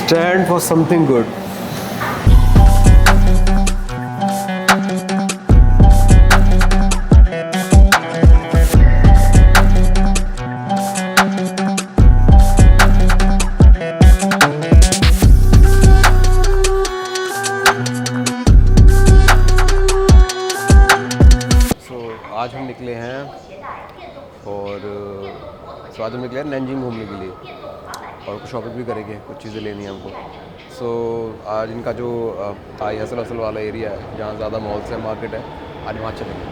Stand for something good. आज हम निकले हैं आज हम निकले हैं नैनजिंग घूमने के लिए और कुछ शॉपिंग भी करेंगे, कुछ चीज़ें लेनी है हमको। आज इनका जो ताई हसल हसल वाला एरिया है जहाँ ज़्यादा मॉल्स है, मार्केट है, आज वहाँ चलेंगे।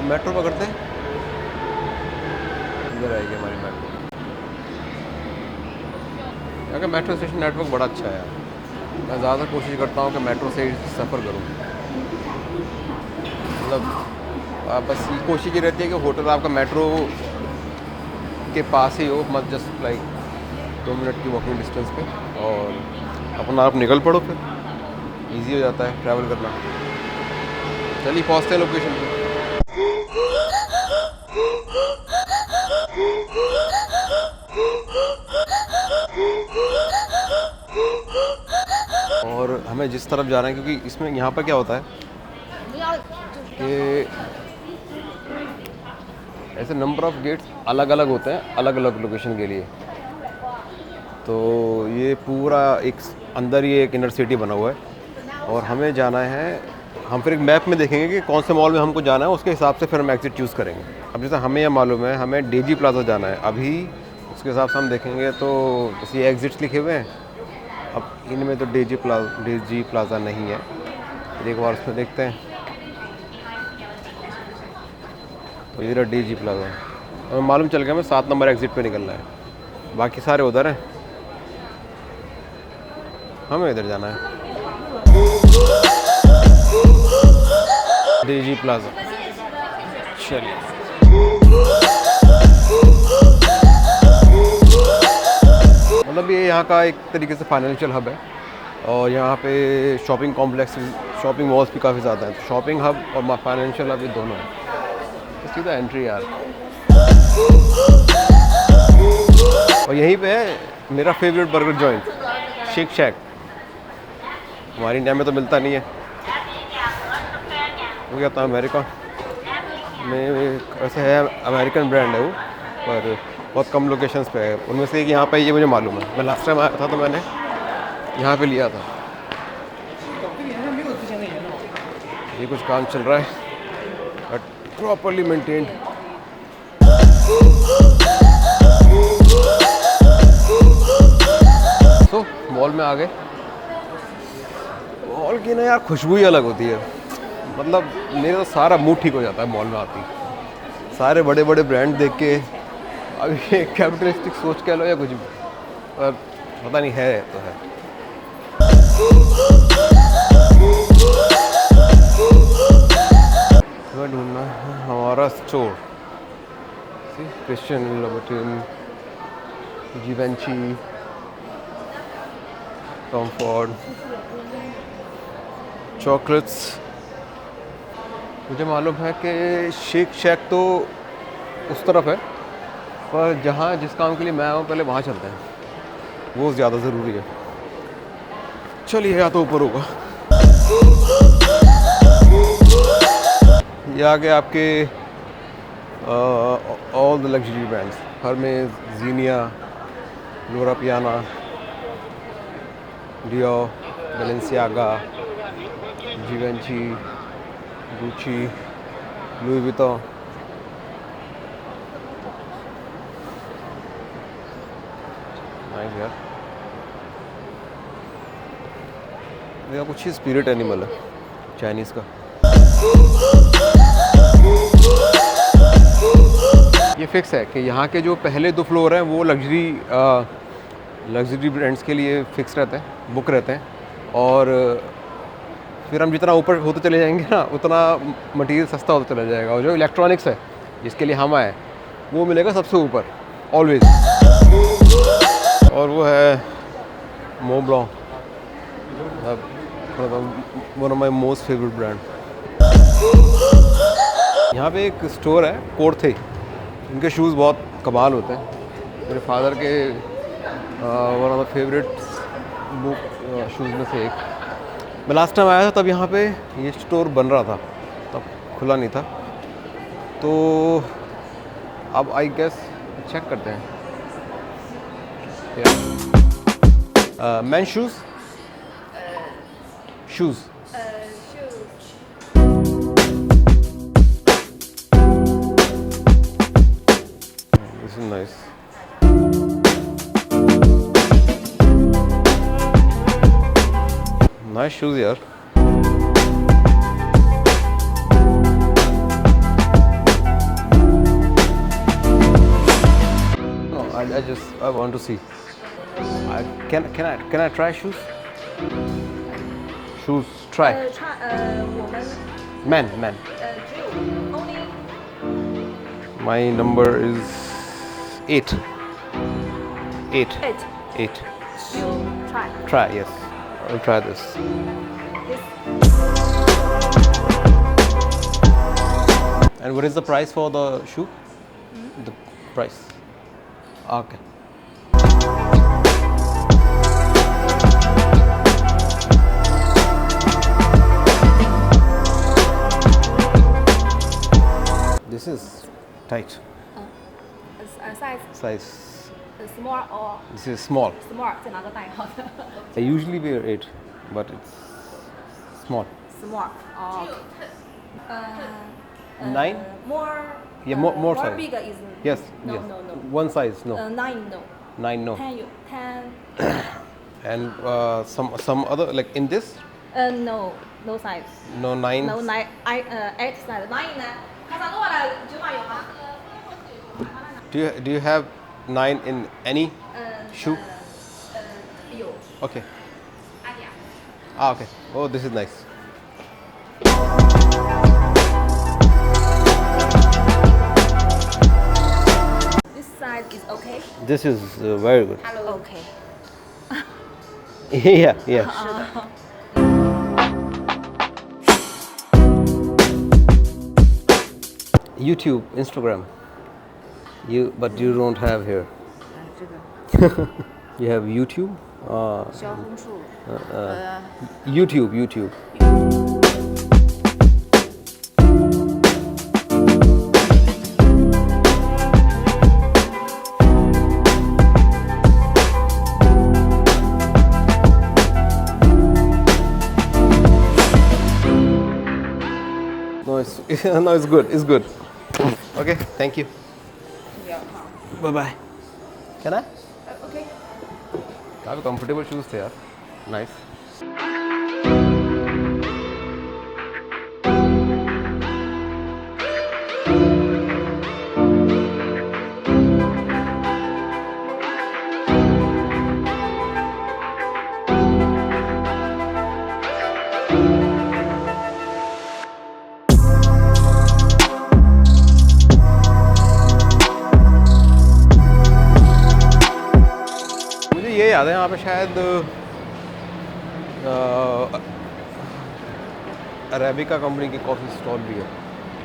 मेट्रो पकड़ते हैं, इधर आएगी हमारी मेट्रो। यहाँ का मेट्रो स्टेशन नेटवर्क बड़ा अच्छा है यार। मैं ज़्यादा कोशिश करता हूँ कि मेट्रो से सफ़र करूँ। मतलब बस ये कोशिश ये रहती है कि होटल आपका मेट्रो के पास ही हो, मत जस्ट लाइक 2 मिनट की वॉकिंग डिस्टेंस पे, और अपना आप निकल पड़ो, फिर इजी हो जाता है ट्रैवल करना। चलिए पहुँचते हैं लोकेशन पे। और हमें जिस तरफ जा रहे हैं, क्योंकि इसमें यहाँ पर क्या होता है कि ऐसे नंबर ऑफ़ गेट्स अलग अलग होते हैं अलग अलग लोकेशन के लिए। तो ये पूरा एक अंदर ही एक इनर सिटी बना हुआ है और हमें जाना है। हम फिर एक मैप में देखेंगे कि कौन से मॉल में हमको जाना है, उसके हिसाब से फिर हम एग्ज़िट चूज़ करेंगे। अब जैसे हमें यह मालूम है हमें डेजी प्लाज़ा जाना है, अभी उसके हिसाब से हम देखेंगे। तो जैसे एग्ज़िट्स लिखे हुए हैं, अब इनमें तो डेजी प्लाज़ा नहीं है। एक बार उसमें देखते हैं। तो ये डेजी प्लाज़ा, हमें मालूम चल गया हमें 7 नंबर एग्ज़िट पे निकलना है, बाकी सारे उधर हैं, हमें इधर जाना है। डेजी प्लाज़ा, चलिए। मतलब ये यहाँ का एक तरीके से फाइनेंशियल हब है और यहाँ पे शॉपिंग कॉम्प्लेक्स, शॉपिंग मॉल्स भी काफ़ी ज़्यादा हैं। तो शॉपिंग हब और फाइनेंशियल हब ये दोनों हैं। सीधा एंट्री यार। और यहीं पे है मेरा फेवरेट बर्गर जॉइंट, शेक शैक। हमारी इंडिया में तो मिलता नहीं है, वो क्या था अमेरिका में, वैसे है अमेरिकन ब्रांड है वो, पर बहुत कम लोकेशंस पे है। उनमें से एक यहाँ पे ये मुझे मालूम है। मैं लास्ट टाइम आया था तो मैंने यहाँ पे लिया था। ये कुछ काम चल रहा है बट प्रॉपरली मेंटेन्ड। तो मॉल में आ गए। मॉल की ना यार खुशबू ही अलग होती है। मतलब मेरा तो सारा मूड ठीक हो जाता है मॉल में आती, सारे बड़े बड़े ब्रांड देख के। अभी कैपिटलिस्टिक सोच कह लो या कुछ भी, पर पता नहीं है तो है। ढूंढना है हमारा store. Christian Louboutin, Givenchy, Tom Ford, chocolates. मुझे मालूम है कि शेक शैक तो उस तरफ है, पर जहाँ जिस काम के लिए मैं आया हूँ पहले वहाँ चलते हैं, वो ज़्यादा ज़रूरी है। चलिए, या तो ऊपर होगा। ये आगे आपके all the luxury brands, Hermes, Zegna, Loro Piana, Dior, Balenciaga, Givenchy, Gucci, Louis Vuitton. Nice यार, ये कुछ ही स्पिरिट एनिमल है चाइनीज़ का। ये फिक्स है कि यहाँ के जो पहले 2 फ्लोर हैं वो लग्जरी ब्रांड्स के लिए फिक्स रहते हैं, बुक रहते हैं। और फिर हम जितना ऊपर होते चले जाएंगे ना, उतना मटेरियल सस्ता होता चला जाएगा। और जो इलेक्ट्रॉनिक्स है जिसके लिए हम आए, वो मिलेगा सबसे ऊपर ऑलवेज। और वो है Montblanc, one of my most favourite brand. यहाँ पे एक स्टोर है कोर्थे, इनके शूज़ बहुत कमाल होते हैं। मेरे फादर के one of the favourite book shoes में से एक। मैं लास्ट टाइम आया था तब यहाँ पे ये स्टोर बन रहा था, तब खुला नहीं था, तो अब आई गेस चेक करते हैं। Man shoes shoes this is nice. Nice shoes यार। No, I want to see. Can I try shoes? Shoes try. 我们 Man. 只有 only My number is 8. 8. 8. 8. You try Try, yes. I'll try this. this. And what is the price for the shoe? The price. Okay. This is tight Size size. small or This is small. small 在哪个代号的 I usually wear 8, but it's small. small 哦 9? more Yeah, more size. big is Yes, no yes. no no One size, no. 9 no 9, no. 10 you 10 And some other, like in this, no no size no 9. no 9 8 size 9呢卡萨诺的九码有吗 Do you have 9 in any shoe? 有 Okay. 阿迪亚 Ah, okay. Oh, this is nice. this size is okay This is very good. okay Yeah, yeah. YouTube, Instagram. But you don't have here. 这个 You have YouTube. 小红书 YouTube. No, it's good. It's good. Okay, thank you. 不要好 Bye bye. Can I? okay काफी comfortable shoes थे यार. Nice. मुझे ये याद है यहाँ पे शायद अरेबिका कंपनी की कॉफ़ी स्टॉल भी है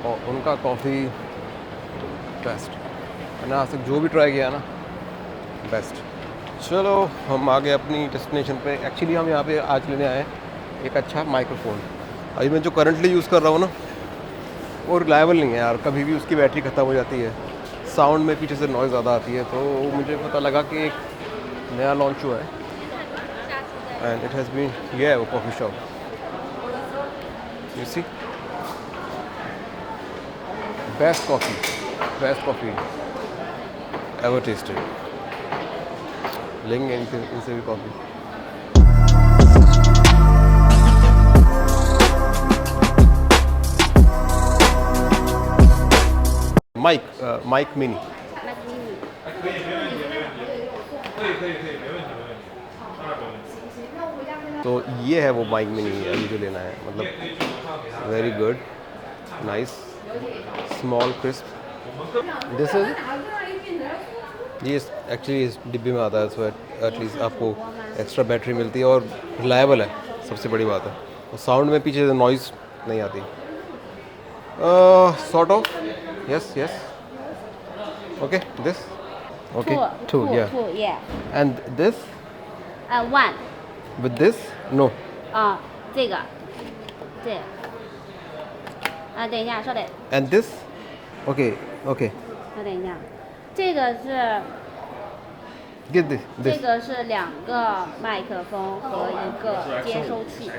और उनका कॉफ़ी बेस्ट। मैंने आज तक जो भी ट्राई किया ना बेस्ट। चलो हम आ गए अपनी डेस्टिनेशन पे। एक्चुअली हम यहाँ पे आज लेने आए हैं एक अच्छा माइक्रोफोन। अभी मैं जो करंटली यूज़ कर रहा हूँ ना वो रिलायबल नहीं है यार, कभी भी उसकी बैटरी ख़त्म हो जाती है, साउंड में पीछे से नॉइज़ ज़्यादा आती है। तो मुझे पता लगा कि एक नया लॉन्च हुआ है एंड इट हैज़ बीन, ये है वो coffee shop, you see, best coffee ever tasted. लेंगे इनसे भी कॉफ़ी। Mic mini. तो ये है वो माइक मिनी अभी जो लेना है, मतलब very good, nice, small, crisp. This is, ये एक्चुअली इस डिब्बे में आता है, सो एटलीस्ट आपको एक्स्ट्रा बैटरी मिलती है और रिलायबल है, सबसे बड़ी बात है। और साउंड में पीछे नॉइज़ नहीं आती। Sort of, yes, okay, this Okay, two, two, yeah. two, yeah. And this One. with this? No. 这个，等一下，稍等， And this? Okay, okay. 稍等一下，这个是 Get this. 这 This. 个是2个麦克风和1个接收器。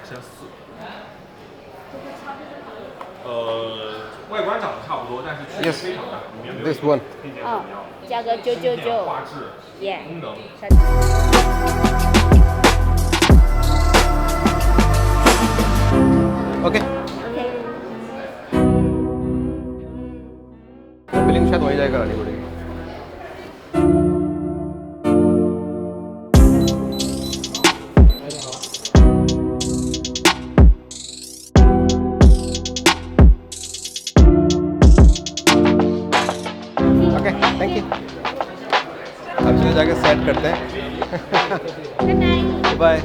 外观长得差不多，但是区别 Yes. 非常大。里面没有 This one. 听见价格999。画质、 Yeah。功能。 Okay. OK。 billing शायद वहीं जाकर करानी पड़ेगी. Okay, thank you. अब चलिए जाके set करते हैं. बाय.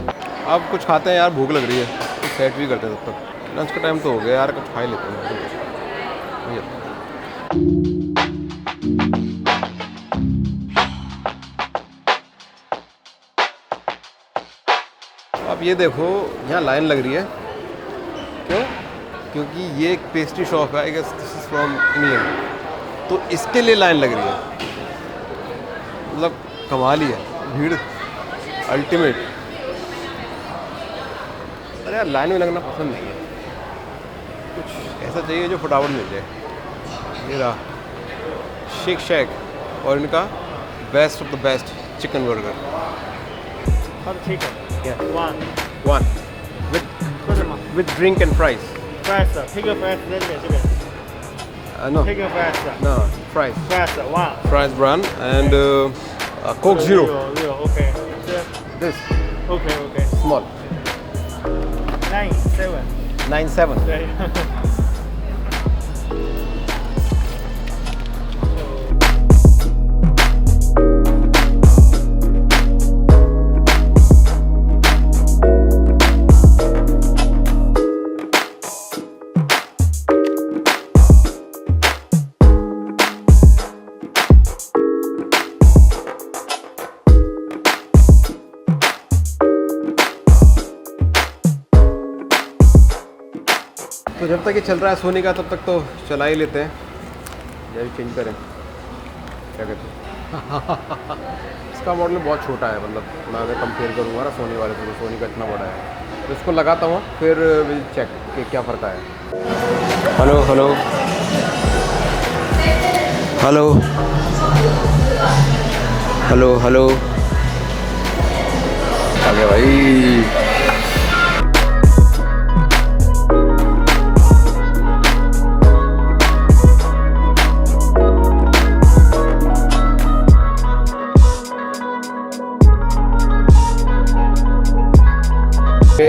अब कुछ खाते हैं यार, भूख लग रही है. कुछ सेट भी करते हैं तब तक. लंच का टाइम तो हो गया यार, कुछ खा ही लेते हैं. अब ये देखो, यहाँ लाइन लग रही है. क्यों? क्योंकि ये एक पेस्ट्री शॉप है, I guess this is from England. तो इसके लिए लाइन लग रही है. मतलब कमाल ही है, भीड़ अल्टीमेट. अरे यार, लाइन में लगना पसंद नहीं है. कुछ ऐसा चाहिए जो फटाफट मिल जाए. ये रहा शेक शैक और इनका best of the best chicken burger. Hot chicken. Yeah. One. With 说什么 with drink and fries.？Fries, pig fries 在这边这边 No, ，pig fries, no, fries. fries one. Fries brand and Coke Zero. Zero, OK. 这 This OK OK. small 97. 97. 对。तो जब तक ये चल रहा है सोनी का, तब तक तो चला ही लेते हैं. ये भी चेंज करें, क्या कहते हैं. इसका मॉडल बहुत छोटा है, मतलब मैं अगर कंपेयर करूँगा ना सोनी वाले से, तो सोनी का इतना बड़ा है. तो इसको लगाता हूँ, फिर विल चेक कि क्या फ़र्क आया. Hello hello hello hello hello. आ गया भाई.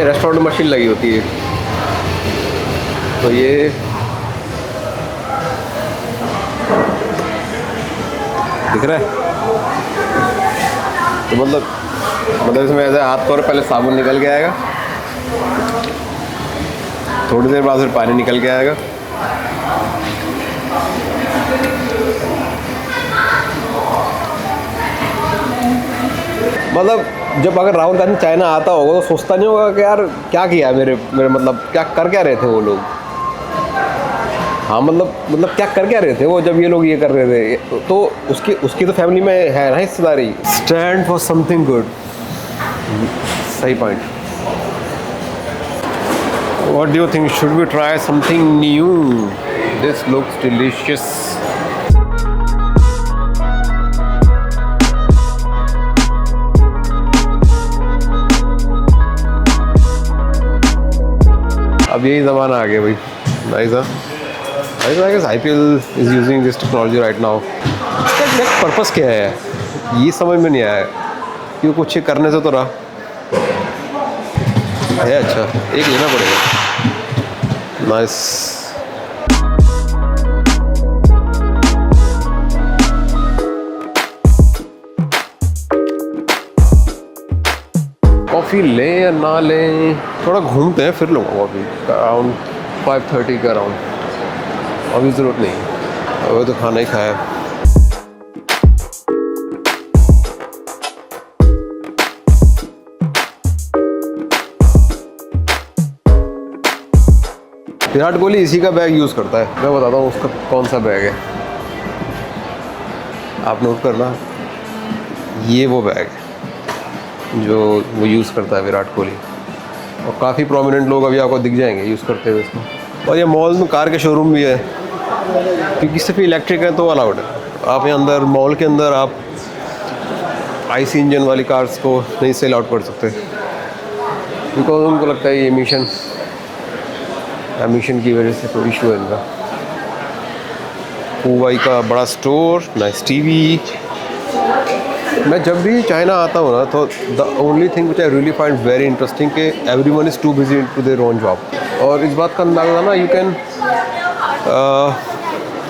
रेस्टोरेंट में मशीन लगी होती है, तो ये दिख रहा है. तो मतलब इसमें ऐसे हाथ पर पहले साबुन निकल के आएगा, थोड़ी देर बाद फिर पानी निकल के आएगा. मतलब जब अगर राहुल गांधी चाइना आता होगा तो सोचता नहीं होगा कि यार क्या किया मेरे मतलब क्या कर क्या रहे थे वो लोग. हाँ, मतलब क्या कर क्या रहे थे वो जब ये लोग ये कर रहे थे. तो उसकी तो फैमिली में है ना हिस्सेदारी. Stand for something good. सही point. What do you think, should we try something new? This looks delicious. अब यही ज़माना आ गया भाई. Nice. I guess IPL is using this technology right now. इसका एग्जैक्ट पर्पस क्या है ये समझ में नहीं आया. क्यों कुछ करने से तो रहा है. अच्छा, एक लेना पड़ेगा. नाइस. कॉफ़ी लें या ना लें, थोड़ा घूमते हैं, फिर लूँगा कॉफ़ी. अराउंड 5:30 के अराउंड. अभी ज़रूरत नहीं, अभी तो खाना ही खाया. विराट कोहली इसी का बैग यूज़ करता है। मैं बताता हूँ उसका कौन सा बैग है, आप नोट करना। ये वो बैग है जो वो यूज़ करता है विराट कोहली, और काफ़ी प्रोमिनेंट लोग अभी आपको दिख जाएंगे यूज़ करते हुए इसको। और ये मॉल में कार के शोरूम भी है, क्योंकि सिर्फ इलेक्ट्रिक है तो अलाउड है। आप यहाँ अंदर मॉल के अंदर आप आईसी इंजन वाली कार्स को नहीं सेल आउट कर सकते, बिकॉज उनको लगता है ये एमिशन की वजह से कोई इशू है इनका। हुआई का बड़ा स्टोर, नाइस टीवी। मैं जब भी चाइना आता हूँ ना, तो the only thing which I really find very interesting कि everyone is too busy to their own job. और इस बात का अंदाज़ा ना यू कैन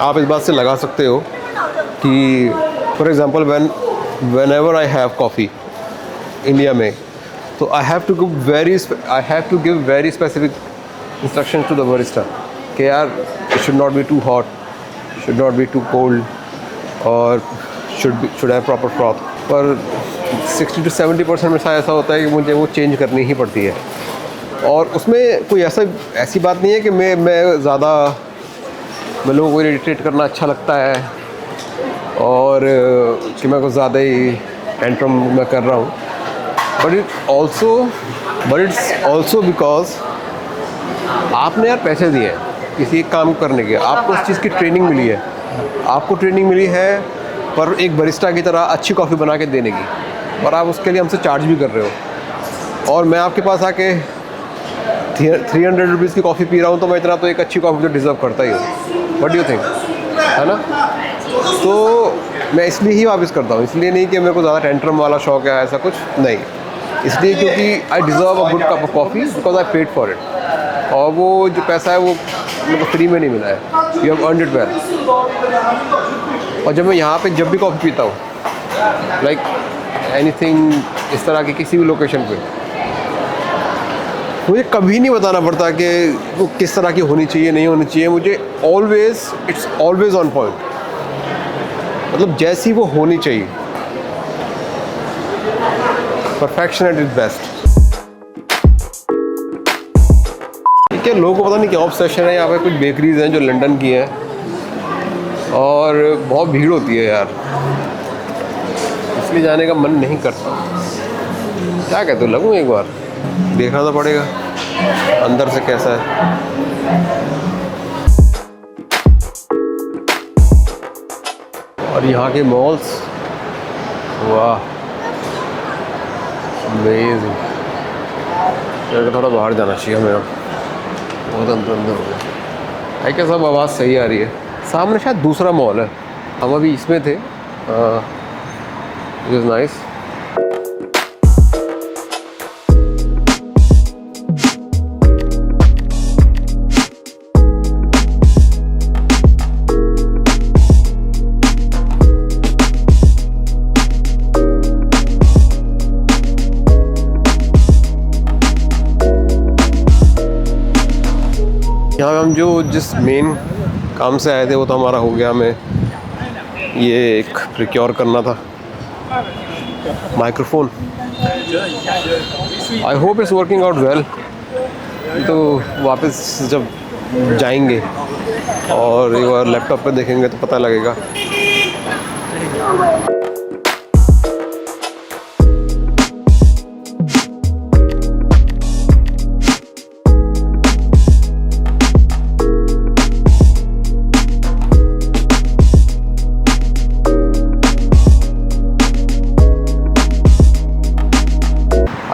आप इस बात से लगा सकते हो कि for example whenever I have coffee India में, तो I have to give very specific instruction to the barista कि यार it should not be too hot, should not be too cold, और शुड हैव प्रॉपर फ्रॉथ। पर 60 to 70% में ऐसा होता है कि मुझे वो चेंज करनी ही पड़ती है। और उसमें कोई ऐसी बात नहीं है कि मैं लोगों को इरिटेट करना अच्छा लगता है और कि मैं कुछ ज़्यादा ही टेंट्रम मैं कर रहा हूँ, बट इट्स ऑल्सो बिकॉज आपने यार पैसे दिए हैं किसी एक काम करने के, आपको उस चीज़ की ट्रेनिंग मिली है, पर एक बरिस्टा की तरह अच्छी कॉफ़ी बना के देने की, और आप उसके लिए हमसे चार्ज भी कर रहे हो। और मैं आपके पास आके 300 रुपीज़ की कॉफ़ी पी रहा हूँ, तो मैं इतना तो एक अच्छी कॉफ़ी तो डिज़र्व करता ही हूँ। व्हाट डू यू थिंक, है ना? तो मैं इसलिए ही वापस करता हूँ, इसलिए नहीं कि मेरे को ज़्यादा टेंट्रम वाला शौक है, ऐसा कुछ नहीं, इसलिए क्योंकि I deserve a good cup of coffee because I paid for it, और वो जो पैसा है वो मेरे को फ्री में नहीं मिला है, you have earned it well. और जब मैं यहाँ पे जब भी कॉफ़ी पीता हूँ, लाइक एनीथिंग इस तरह की किसी भी लोकेशन पे, मुझे कभी नहीं बताना पड़ता कि वो किस तरह की होनी चाहिए नहीं होनी चाहिए, मुझे इट्स ऑलवेज ऑन पॉइंट, मतलब जैसी वो होनी चाहिए, परफेक्शन एट इट्स बेस्ट। ठीक है, लोगों को पता नहीं क्या ऑब्सेशन है, यहाँ पे कुछ बेकरीज हैं जो लंदन की हैं और बहुत भीड़ होती है यार, इसलिए जाने का मन नहीं करता। क्या कहते हो, लगूँ एक बार, देखना तो पड़ेगा अंदर से कैसा है। और यहाँ के मॉल्स, वाह अमेजिंग। थोड़ा बाहर जाना चाहिए हमें, अब बहुत अंदर हो गया है क्या, सब आवाज़ सही आ रही है। सामने शायद दूसरा मॉल है, हम अभी इसमें थे, इट इज़ नाइस। यहाँ हम जिस मेन काम से आए थे वो तो हमारा हो गया, हमें ये एक प्रिक्योर करना था microphone. I hope it's working out well. तो वापस जब जाएंगे और एक बार लैपटॉप पे देखेंगे तो पता लगेगा।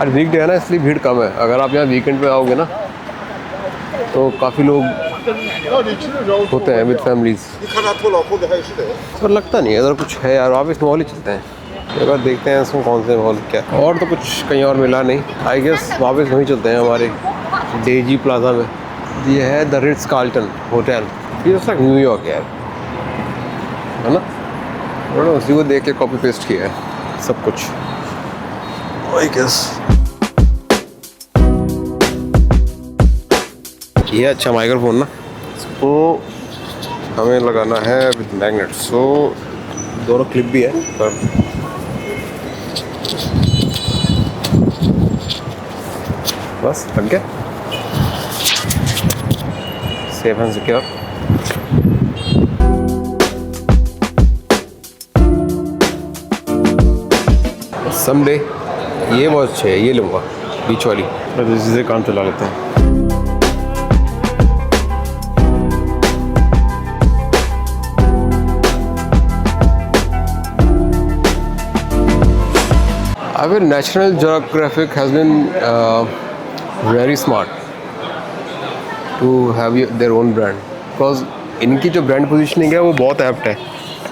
आज वीकडे है ना, इसलिए भीड़ कम है। अगर आप यहाँ वीकेंड पे आओगे ना तो काफ़ी लोग होते हैं विद फैमिलीज। पर लगता नहीं इधर कुछ है यार, वापस मॉल ही चलते हैं एक बार, देखते हैं इसमें कौन से मॉल क्या। और तो कुछ कहीं और मिला नहीं, आई गेस वापस वहीं चलते हैं हमारे डेजी प्लाजा में। ये है द रिट्स कार्ल्टन होटल, ये तो न्यूयॉर्क यार, है ना? उन्होंने उसी को देख के कॉपी पेस्ट किया है सब कुछ, आई गेस। ये अच्छा माइक्रोफोन ना, इसको हमें लगाना है विद मैग्नेट, सो दोनों क्लिप भी है पर बस लग गया। Safe and secure. समडे ये बहुत अच्छे है, ये लूँगा बीच वाली, तो इसी से काम चला लेते हैं। I mean, National Geographic has been very smart to have their own brand, because इनकी जो ब्रांड पोजीशनिंग है वो बहुत एप्ट है।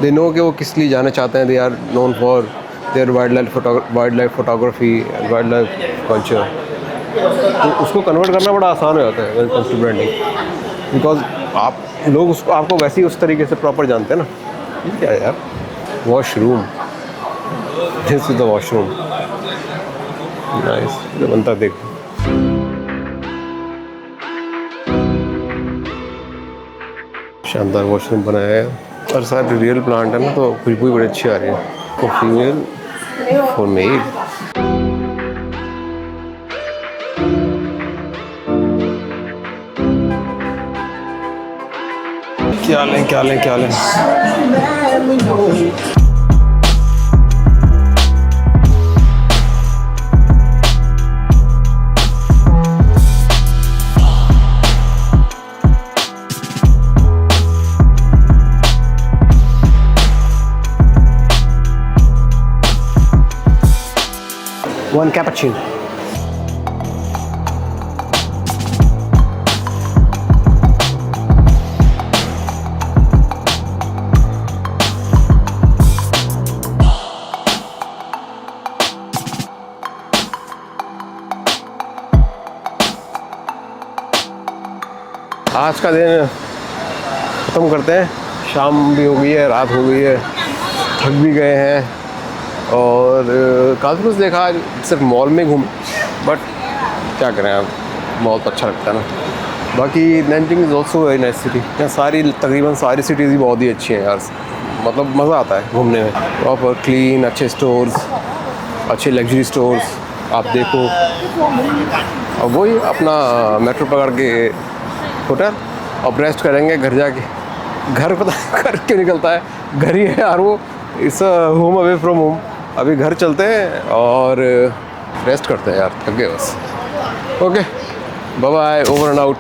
दे नो कि वो किस लिए जाना चाहते हैं। They are known for their wildlife photography and wildlife culture. तो उसको कन्वर्ट करना बड़ा आसान हो जाता है when it comes to branding, because आप लोग उसको आपको वैसे ही उस तरीके से प्रॉपर जानते हैं ना। ये क्या है यार, washroom, this is the washroom, nice. बनता देखो, शानदार वॉशरूम बनाया है और सारे रियल प्लांट है ना, तो खुशबू भी बड़ी अच्छी आ रही है। तो फीमेल फॉर मेल। क्या लें क्या लें क्या लें? One cappuccino. आज का दिन ख़त्म करते हैं। शाम भी हो गई है, रात हो गई है, थक भी गए हैं और काफी देखा सिर्फ मॉल में घूम, बट क्या करें अब, मॉल तो अच्छा लगता है ना। बाकी Nanjing is also very nice city. यहाँ तकरीबन सारी सिटीज़ ही बहुत ही अच्छी हैं यार, मतलब मज़ा आता है घूमने में। प्रॉपर क्लीन, अच्छे स्टोर्स, अच्छे लग्जरी स्टोर्स आप देखो। और वही अपना मेट्रो पकड़ के होटल, अब रेस्ट करेंगे घर जाके। घर पता घर क्यों निकलता है, घर ही है यार वो, its home away from home. अभी घर चलते हैं और रेस्ट करते हैं यार, थक गए बस। Okay, bye bye, over and out.